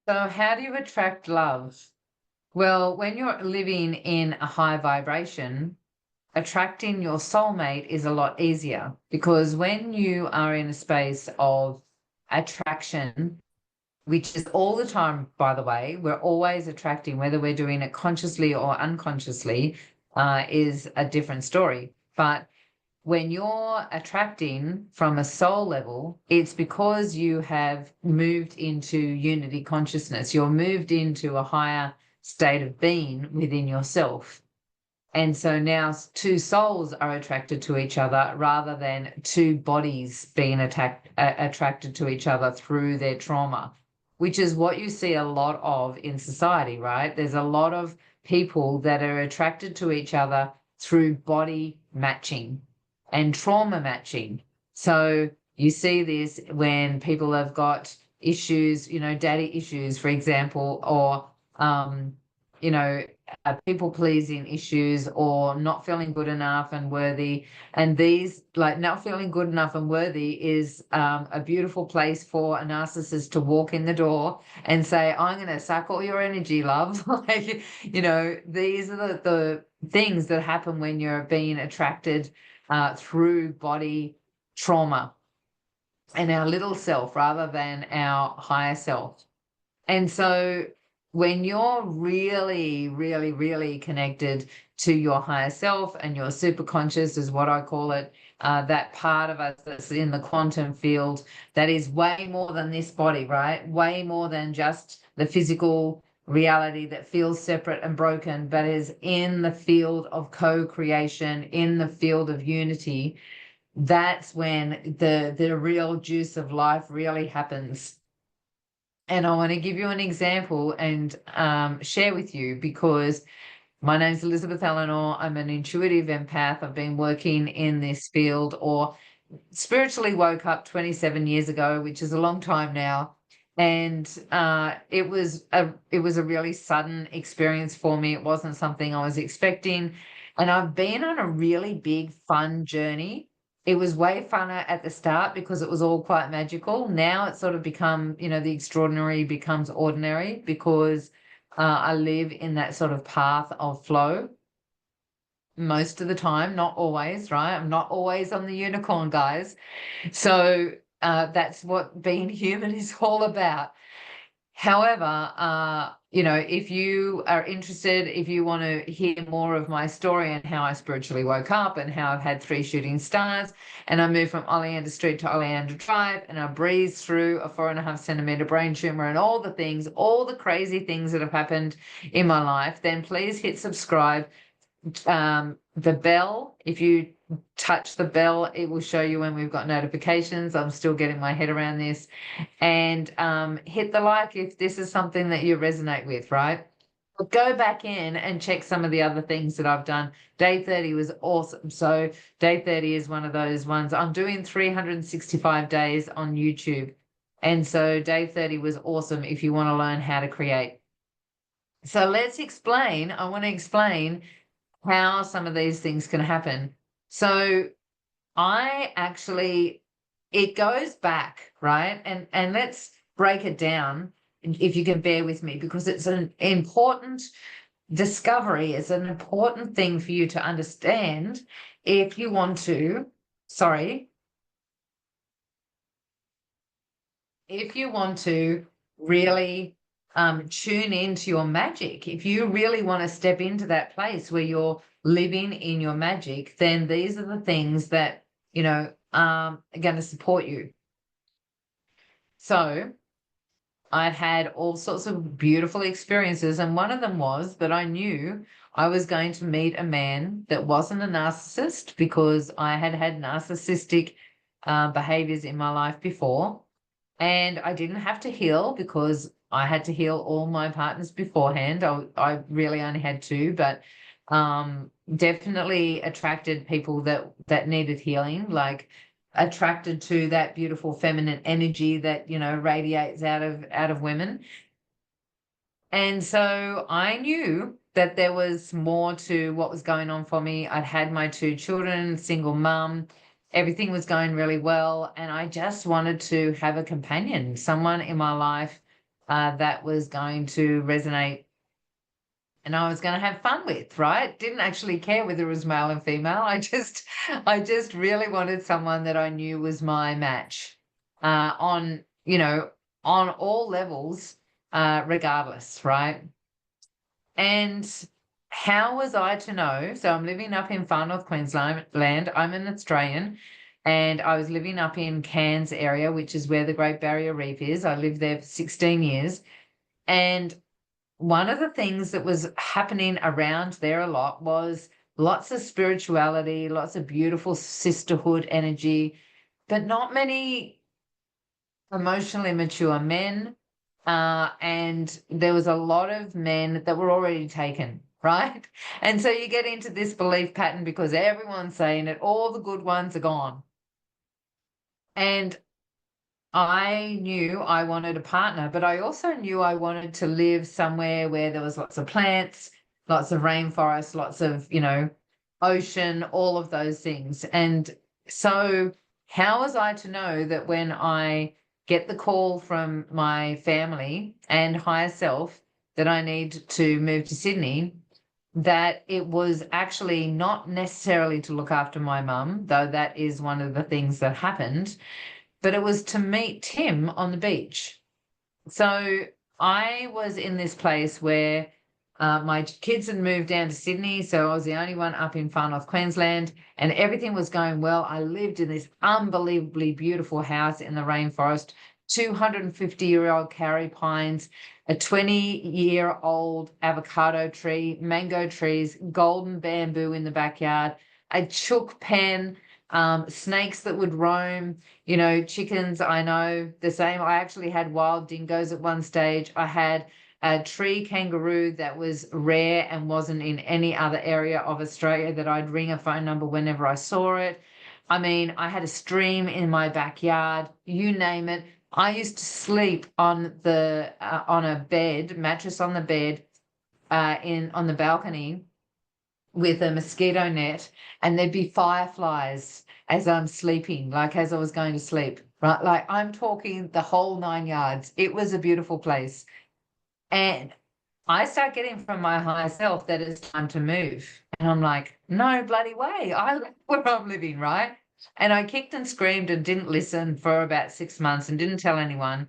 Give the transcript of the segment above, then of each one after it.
So, how do you attract love? Well, when you're living in a high vibration, attracting your soulmate is a lot easier because when you are in a space of attraction, which is all the time, by the way, we're always attracting, whether we're doing it consciously or unconsciously, is a different story. But when you're attracting from a soul level, it's because you have moved into unity consciousness. You're moved into a higher state of being within yourself. And so now two souls are attracted to each other rather than two bodies being attracted to each other through their trauma, which is what you see a lot of in society, right? There's a lot of people that are attracted to each other through body matching and trauma matching. So you see this when people have got issues, daddy issues, for example, or, you know, people pleasing issues or not feeling good enough and worthy. And these, like not feeling good enough and worthy, is a beautiful place for a narcissist to walk in the door and say, I'm going to suck all your energy, love. Like, these are the things that happen when you're being attracted through body trauma and our little self rather than our higher self. And so when you're really, really, really connected to your higher self and your superconscious is what I call it, that part of us that's in the quantum field that is way more than this body, right? Way more than just the physical reality that feels separate and broken, but is in the field of co-creation, in the field of unity. That's when the real juice of life really happens. And I want to give you an example and share with you because my name's Elizabeth Eleanor. I'm an intuitive empath. I've been working in this field or spiritually woke up 27 years ago, which is a long time now. And it was a really sudden experience for me. It wasn't something I was expecting. And I've been on a really big, fun journey. It was way funner at the start because it was all quite magical. Now it's sort of become, the extraordinary becomes ordinary because I live in that sort of path of flow most of the time, not always, right? I'm not always on the unicorn, guys. So that's what being human is all about. However, if you are interested, if you want to hear more of my story and how I spiritually woke up and how I've had 3 shooting stars and I moved from Oleander Street to Oleander Drive and I breezed through a 4.5 centimeter brain tumor and all the things, all the crazy things that have happened in my life, then please hit subscribe. The bell, if you touch the bell, it will show you when we've got notifications. I'm still getting my head around this. And hit the like if this is something that you resonate with, right? But go back in and check some of the other things that I've done. Day 30 was awesome. So day 30 is one of those ones. I'm doing 365 days on YouTube. And so day 30 was awesome if you want to learn how to create. So I want to explain how some of these things can happen. So I actually, it goes back, right? And let's break it down if you can bear with me, because it's an important discovery. It's an important thing for you to understand if you want to, sorry, if you want to really tune into your magic, if you really want to step into that place where you're living in your magic, then these are the things that, are going to support you. So I'd had all sorts of beautiful experiences. And one of them was that I knew I was going to meet a man that wasn't a narcissist because I had had narcissistic behaviors in my life before. And I didn't have to heal because I had to heal all my partners beforehand. I really only had two, but definitely attracted people that needed healing, like attracted to that beautiful feminine energy that, radiates out of women. And so I knew that there was more to what was going on for me. I'd had my 2 children, single mum, everything was going really well. And I just wanted to have a companion, someone in my life that was going to resonate and I was going to have fun with, right? Didn't actually care whether it was male and female. I just really wanted someone that I knew was my match, on, on all levels, regardless, right? And how was I to know? So I'm living up in far north Queensland. I'm an Australian, and I was living up in Cairns area, which is where the Great Barrier Reef is. I lived there for 16 years. And one of the things that was happening around there a lot was lots of spirituality, lots of beautiful sisterhood energy, but not many emotionally mature men. And there was a lot of men that were already taken, right? And so you get into this belief pattern because everyone's saying it, all the good ones are gone. And I knew I wanted a partner, but I also knew I wanted to live somewhere where there was lots of plants, lots of rainforest, lots of, ocean, all of those things. And so how was I to know that when I get the call from my family and higher self that I need to move to Sydney, that it was actually not necessarily to look after my mum, though that is one of the things that happened, but it was to meet Tim on the beach. So I was in this place where my kids had moved down to Sydney, so I was the only one up in far north Queensland, and everything was going well. I lived in this unbelievably beautiful house in the rainforest, 250-year-old carry pines, a 20-year-old avocado tree, mango trees, golden bamboo in the backyard, a chook pen, snakes that would roam, chickens. I know the same. I actually had wild dingoes at one stage. I had a tree kangaroo that was rare and wasn't in any other area of Australia that I'd ring a phone number whenever I saw it. I mean, I had a stream in my backyard, you name it. I used to sleep on a bed, mattress on the bed, on the balcony with a mosquito net, and there'd be fireflies as I'm sleeping, like as I was going to sleep, right? Like I'm talking the whole 9 yards. It was a beautiful place. And I start getting from my higher self that it's time to move. And I'm like, no bloody way. I like where I'm living, right? And I kicked and screamed and didn't listen for about 6 months and didn't tell anyone.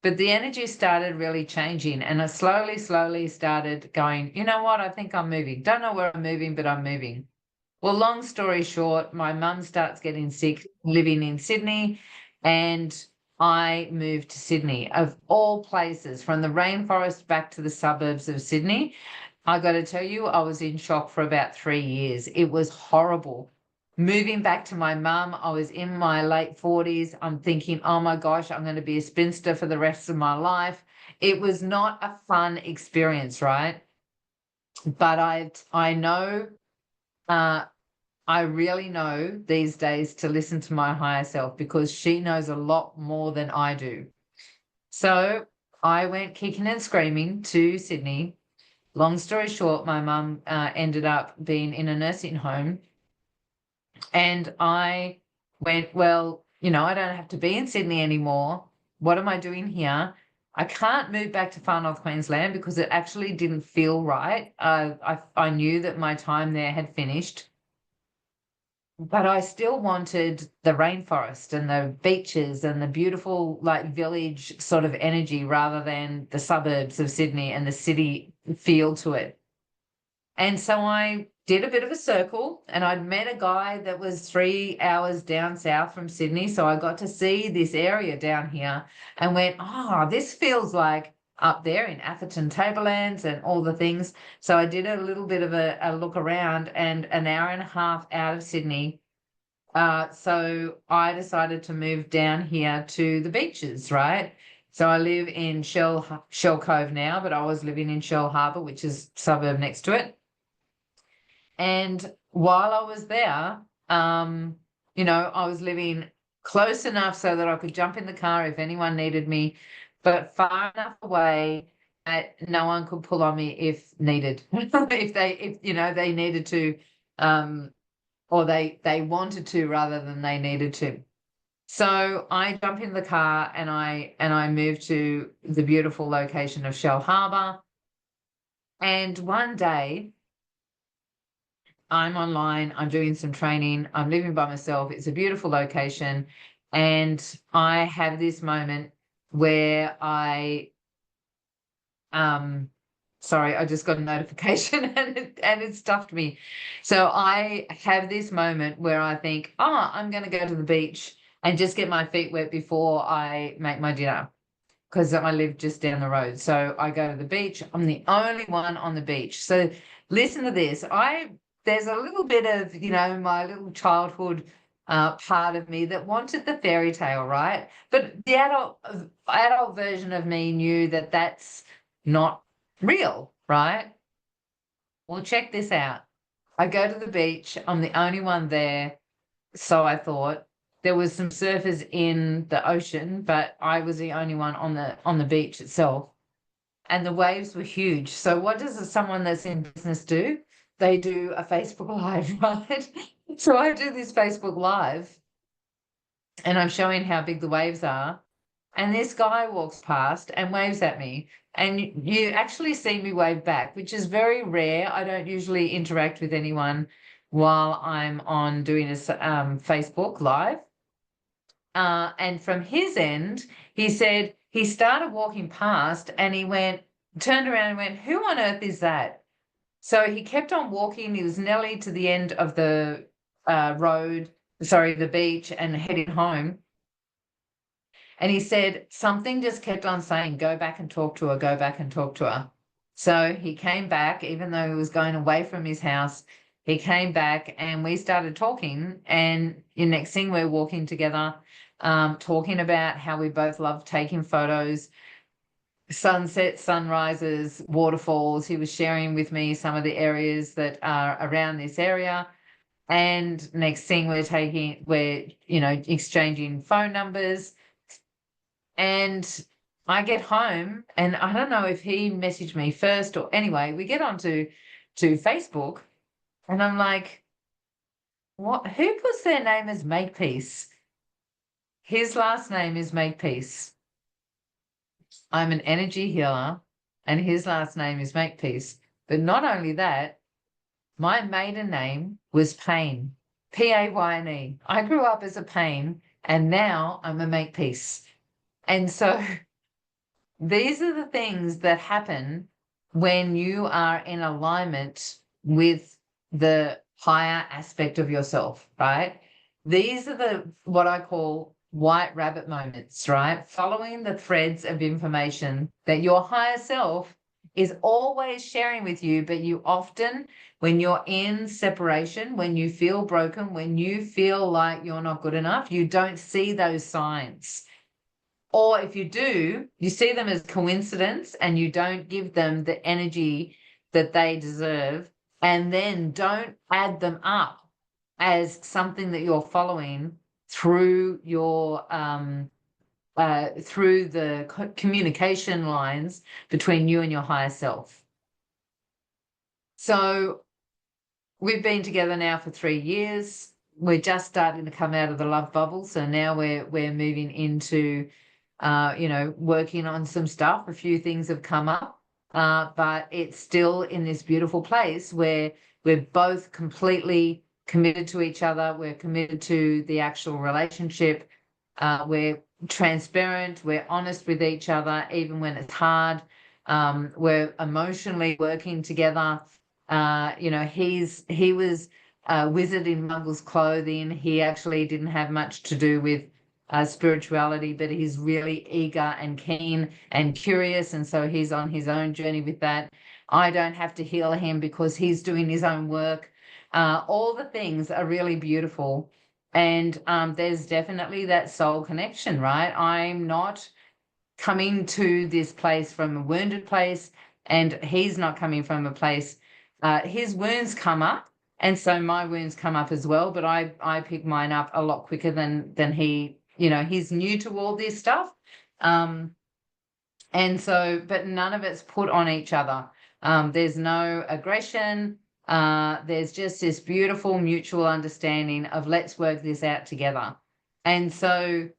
But the energy started really changing, and I slowly started going, you know what? I think I'm moving. Don't know where I'm moving, but I'm moving. Well, long story short, my mum starts getting sick living in Sydney, and I moved to Sydney, of all places, from the rainforest back to the suburbs of Sydney. I got to tell you, I was in shock for about 3 years. It was horrible. Moving back to my mum, I was in my late 40s. I'm thinking, oh my gosh, I'm going to be a spinster for the rest of my life. It was not a fun experience, right? But I know, I really know these days to listen to my higher self because she knows a lot more than I do. So I went kicking and screaming to Sydney. Long story short, my mum ended up being in a nursing home. And I went, well, I don't have to be in Sydney anymore. What am I doing here? I can't move back to far north Queensland because it actually didn't feel right. I knew that my time there had finished, but I still wanted the rainforest and the beaches and the beautiful like village sort of energy rather than the suburbs of Sydney and the city feel to it. And so I did a bit of a circle, and I'd met a guy that was 3 hours down south from Sydney. So I got to see this area down here and went, oh, this feels like up there in Atherton Tablelands and all the things. So I did a little bit of a look around, and an hour and a half out of Sydney. So I decided to move down here to the beaches, right? So I live in Shell Cove now, but I was living in Shell Harbour, which is suburb next to it. And while I was there, I was living close enough so that I could jump in the car if anyone needed me, but far enough away that no one could pull on me if needed. if they needed to, or they wanted to rather than they needed to. So I jump in the car and I move to the beautiful location of Shell Harbour. And one day I'm online, I'm doing some training, I'm living by myself. It's a beautiful location. And I have this moment where um sorry, I just got a notification and it stuffed me. So I have this moment where I think, oh, I'm going to go to the beach and just get my feet wet before I make my dinner, because I live just down the road. So I go to the beach. I'm the only one on the beach. So listen to this. There's a little bit of, my little childhood part of me that wanted the fairy tale, right? But the adult version of me knew that that's not real, right? Well, check this out. I go to the beach. I'm the only one there. So I thought there was some surfers in the ocean, but I was the only one on the beach itself. And the waves were huge. So what does someone that's in business do? They do a Facebook Live, right? So I do this Facebook Live and I'm showing how big the waves are. And this guy walks past and waves at me. And you actually see me wave back, which is very rare. I don't usually interact with anyone while I'm on doing a Facebook Live. And from his end, he said he started walking past and turned around and went, "Who on earth is that?" So he kept on walking. He was nearly to the end of the the beach, and heading home. And he said something just kept on saying, "Go back and talk to her, go back and talk to her." So he came back, even though he was going away from his house. He came back and we started talking. And the next thing we're walking together, talking about how we both love taking photos, sunsets, sunrises, waterfalls. He was sharing with me some of the areas that are around this area. And next thing we're exchanging phone numbers. And I get home and I don't know if he messaged me first, or anyway, we get onto Facebook and I'm like, what, who puts their name as Makepeace? His last name is Makepeace. I'm an energy healer and his last name is Makepeace. But not only that, my maiden name was Pain. Payne. I grew up as a Pain and now I'm a Makepeace. And so these are the things that happen when you are in alignment with the higher aspect of yourself, right? These are what I call white rabbit moments, right? Following the threads of information that your higher self is always sharing with you, but you often, when you're in separation, when you feel broken, when you feel like you're not good enough, you don't see those signs. Or if you do, you see them as coincidence and you don't give them the energy that they deserve, and then don't add them up as something that you're following through through the communication lines between you and your higher self. So we've been together now for 3 years. We're just starting to come out of the love bubble. So now we're moving into working on some stuff. A few things have come up, but it's still in this beautiful place where we're both completely committed to each other. We're committed to the actual relationship. We're transparent. We're honest with each other, even when it's hard. We're emotionally working together. He was a wizard in Muggles clothing. He actually didn't have much to do with spirituality, but he's really eager and keen and curious. And so he's on his own journey with that. I don't have to heal him because he's doing his own work. All the things are really beautiful. And there's definitely that soul connection, right? I'm not coming to this place from a wounded place, and he's not coming from a place. His wounds come up, and so my wounds come up as well. But I pick mine up a lot quicker than he. He's new to all this stuff, and so, but none of it's put on each other. There's no aggression. There's just this beautiful mutual understanding of let's work this out together. And so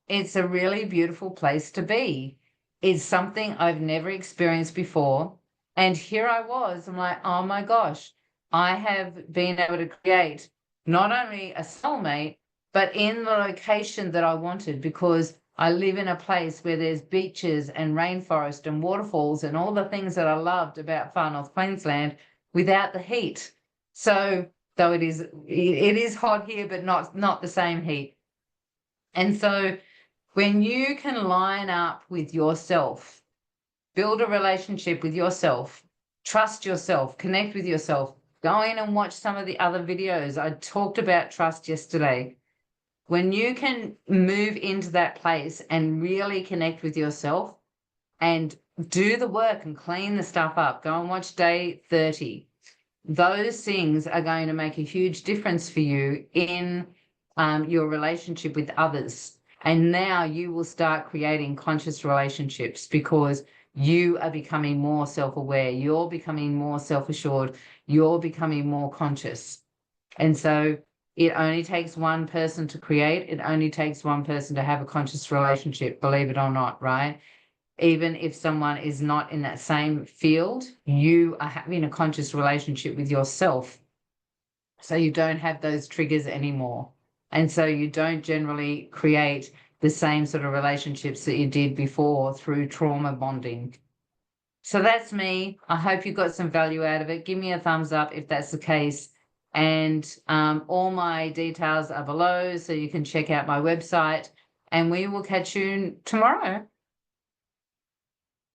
it's a really beautiful place to be. It's something I've never experienced before. And here I was, I'm like, oh my gosh, I have been able to create not only a soulmate, but in the location that I wanted, because I live in a place where there's beaches and rainforest and waterfalls and all the things that I loved about far north Queensland without the heat. So though it is hot here, but not the same heat. And so when you can line up with yourself, build a relationship with yourself, trust yourself, connect with yourself, go in and watch some of the other videos. I talked about trust yesterday. When you can move into that place and really connect with yourself and do the work and clean the stuff up, go and watch day 30. Those things are going to make a huge difference for you in your relationship with others. And now you will start creating conscious relationships because you are becoming more self-aware. You're becoming more self-assured. You're becoming more conscious. And so it only takes one person to create. It only takes one person to have a conscious relationship, believe it or not, right? Even if someone is not in that same field, you are having a conscious relationship with yourself. So you don't have those triggers anymore. And so you don't generally create the same sort of relationships that you did before through trauma bonding. So that's me. I hope you got some value out of it. Give me a thumbs up if that's the case. And all my details are below, so you can check out my website. And we will catch you tomorrow.